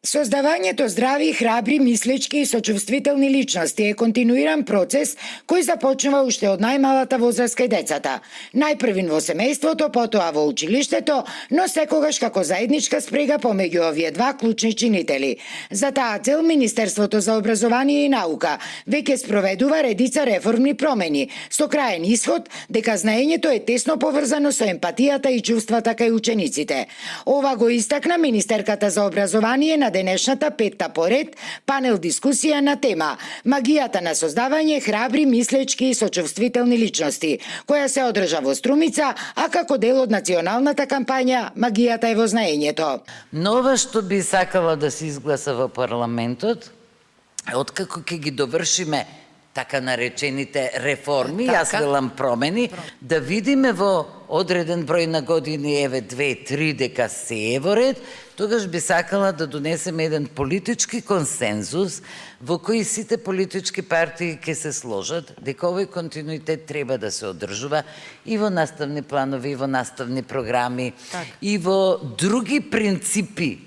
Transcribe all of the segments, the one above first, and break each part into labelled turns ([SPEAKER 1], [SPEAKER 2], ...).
[SPEAKER 1] Создавањето здрави, храбри, мислечки и сочувствителни личности е континуиран процес кој започнува уште од најмалата возраст кај децата. Најпрвин во семејството, потоа во училиштето, но секогаш како заедничка спрега помеѓу овие два клучни чинители. За таа цел Министерството за образование и наука веќе спроведува редица реформни промени, со краен исход дека знаењето е тесно поврзано со емпатијата и чувствата кај учениците. Ова го истакна министерката за образование на денешната петта поред панел дискусија на тема Магијата на создавање храбри, мислечки и сочувствителни личности, која се одржа во Струмица, а како дел од националната кампања Магијата е во знаењето.
[SPEAKER 2] Но ова што би сакала да се изгласа во парламентот, откако ќе ги довршиме така наречените реформи, јас велам промени, да видиме во одреден број на години, еве 2-3 дека се е во ред, тогаш би сакала да донесеме еден политички консензус во кој сите политички партии ќе се сложат дека овој континуитет треба да се одржува и во наставни планови, и во наставни програми, и во други принципи.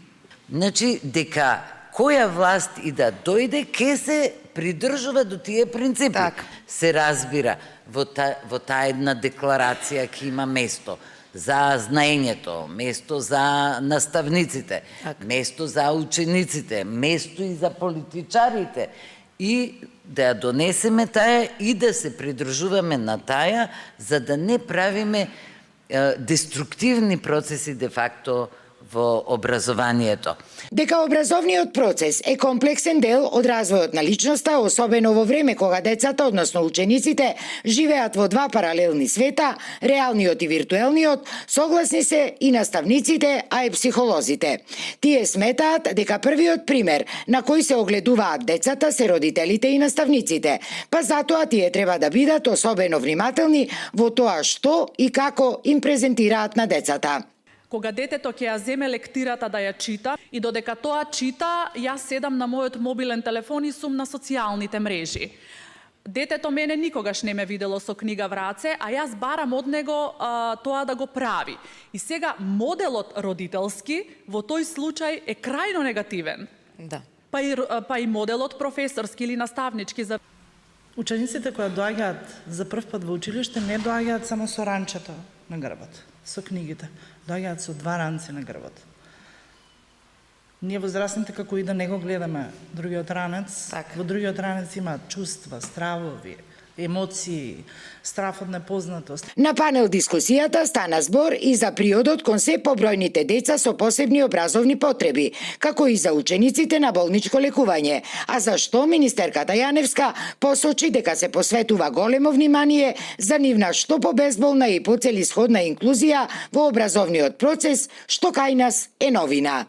[SPEAKER 2] Значи, дека која власт и да дојде, ке се придржува до тие принципи. Се разбира, во таа една декларација ќе има место за знаењето, место за наставниците, место за учениците, место и за политичарите. И да ја донесеме таа и да се придржуваме на таа, за да не правиме деструктивни процеси де факто во образованието.
[SPEAKER 1] Дека образовниот процес е комплексен дел од развојот на личноста, особено во време кога децата, односно учениците, живеат во два паралелни света, реалниот и виртуелниот, согласни се и наставниците, а и психолозите. Тие сметаат дека првиот пример на кој се огледуваат децата се родителите и наставниците, па затоа тие треба да бидат особено внимателни во тоа што и како им презентираат на децата.
[SPEAKER 3] Кога детето ќе ја земе лектирата да ја чита и додека тоа чита, јас седам на мојот мобилен телефон и сум на социјалните мрежи. Детето мене никогаш не ме видело со книга в раце, а јас барам од него тоа да го прави. И сега моделот родителски во тој случај е крајно негативен.
[SPEAKER 4] Да.
[SPEAKER 3] Па и моделот професорски или наставнички за
[SPEAKER 5] учениците кои доаѓаат за прв пат во училиште не доаѓаат само со ранчето на грбот, со книгите. Доаѓаат со два ранци на грбот. Ние возрастните како и да не го гледаме другиот ранец, во другиот ранец има чувства, стравови, емоции, страф од непознатост.
[SPEAKER 1] На панел дискусијата стана збор и за приодот кон се побројните деца со посебни образовни потреби, како и за учениците на болничко лекување, а зашто министерката Јаневска посочи дека се посветува големо внимание за нивна што побезболна и поцелисходна инклузија во образовниот процес, што кај нас е новина.